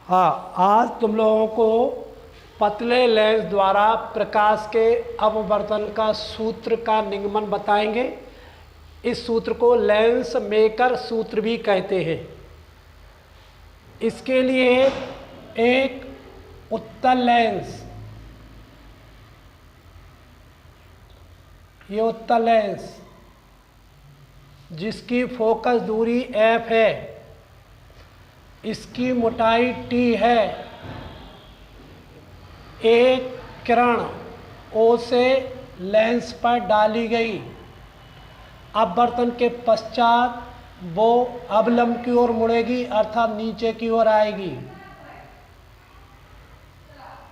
हाँ, आज तुम लोगों को पतले लेंस द्वारा प्रकाश के अपवर्तन का सूत्र का निगमन बताएंगे। इस सूत्र को लेंस मेकर सूत्र भी कहते हैं। इसके लिए एक उत्तल लेंस, ये उत्तल लेंस जिसकी फोकस दूरी f है, इसकी मोटाई t है। एक किरण O से लेंस पर डाली गई, अपवर्तन के पश्चात वो अवलंब की ओर मुड़ेगी अर्थात नीचे की ओर आएगी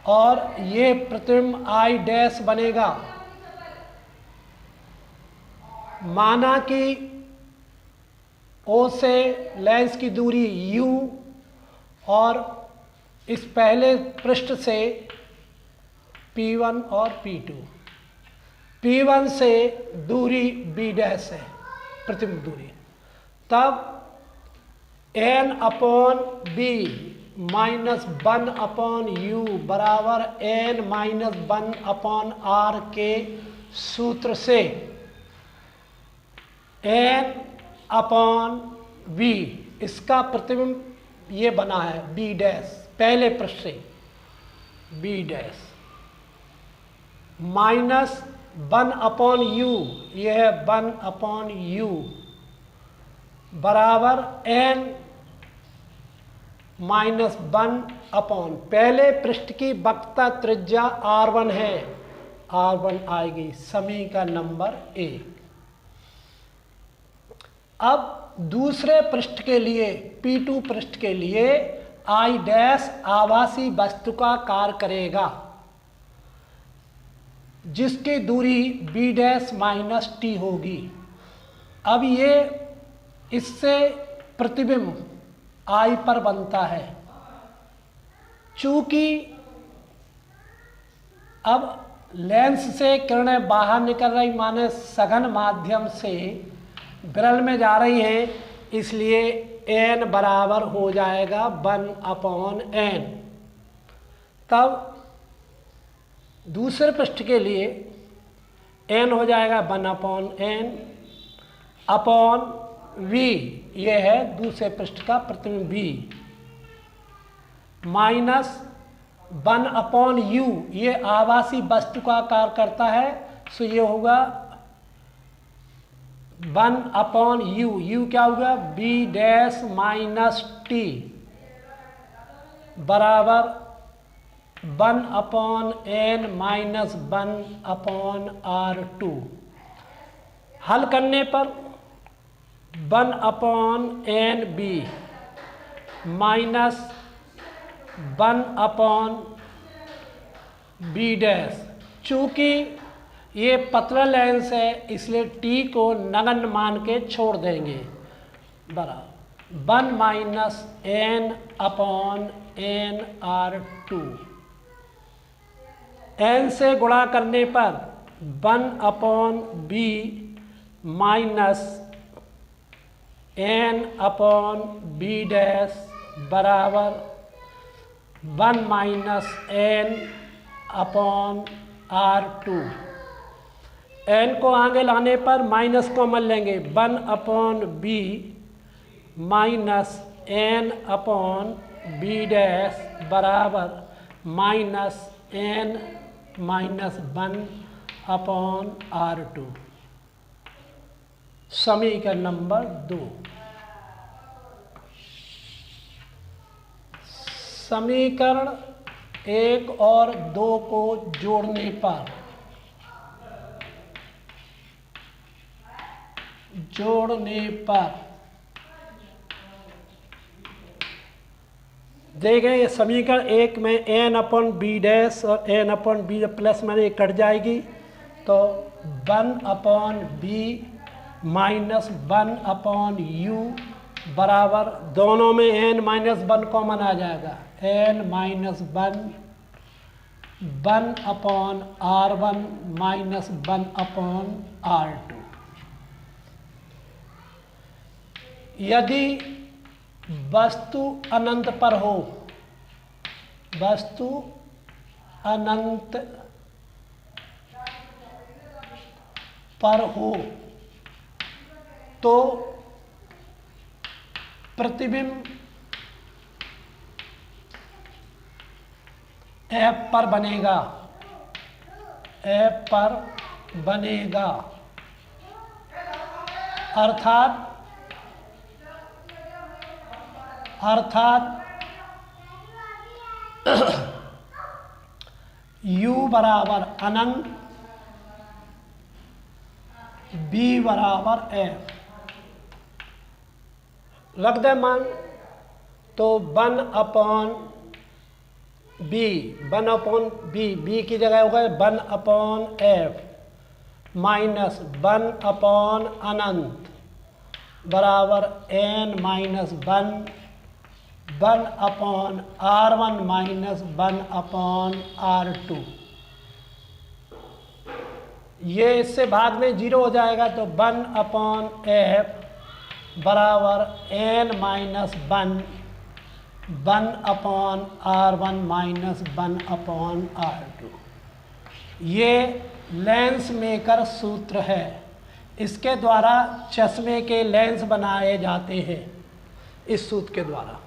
और ये प्रतिबिंब I डैश बनेगा। माना कि O से लेंस की दूरी U और इस पहले पृष्ठ से P1 और P2, P1 से दूरी B डैश है, प्रतिबिंब दूरी। तब N/B माइनस 1/U बराबर N-1/R के सूत्र से N/V इसका प्रतिबिंब ये बना है B डैश, पहले पृष्ठ से B डैश माइनस 1/U, यह है 1/U बराबर N-1 पहले पृष्ठ की वक्रता त्रिज्या R1 है, R1 आएगी। समीकरण नंबर 1। अब दूसरे पृष्ठ के लिए, P2 पृष्ठ के लिए I डैश आभासी वस्तु का कार्य करेगा जिसकी दूरी B डैश माइनस T होगी। अब ये इससे प्रतिबिंब I पर बनता है। चूंकि अब लेंस से किरणें बाहर निकल रही, माने सघन माध्यम से विरल में जा रही हैं, इसलिए N बराबर हो जाएगा 1/N। तब दूसरे पृष्ठ के लिए N हो जाएगा 1/N अपॉन V, ये है दूसरे पृष्ठ का प्रतिबिंब V, माइनस 1/U, ये आभासी वस्तु का कार्य करता है, सो ये होगा 1/U। U क्या होगा B डैश माइनस T बराबर 1/N माइनस 1/R2। हल करने पर 1/NB माइनस 1/B डैश। चूँकि ये पतला लेंस है इसलिए T को नगण्य मान के छोड़ देंगे, बराबर 1 माइनस N/NR2। N से गुणा करने पर 1/B माइनस N/B डैश बराबर 1 माइनस N/R2। N को आगे लाने पर माइनस कॉमन लेंगे, 1/B माइनस N/B डैश बराबर माइनस N-1/R2। समीकरण नंबर 2। समीकरण 1 और 2 को जोड़ने पर देखें, ये समीकरण 1 में N/B डैश और N/B प्लस में ये कट जाएगी तो 1/B माइनस 1/U बराबर, दोनों में N-1 कॉमन आ जाएगा, N-1 1/R1 माइनस 1/R2। यदि वस्तु अनंत पर हो वस्तु अनंत पर हो तो प्रतिबिंब F पर बनेगा, F पर बनेगा। अर्थात U बराबर अनंत, B बराबर F रख दे मान, तो 1/B की जगह हो गए 1/F माइनस 1/ अनंत बराबर n minus 1/R1 minus 1/R2। ये इससे भाग में 0 हो जाएगा, तो 1/F बराबर n minus 1/R1 minus 1/R2। ये लेंस मेकर सूत्र है, इसके द्वारा चश्मे के लेंस बनाए जाते हैं, इस सूत्र के द्वारा।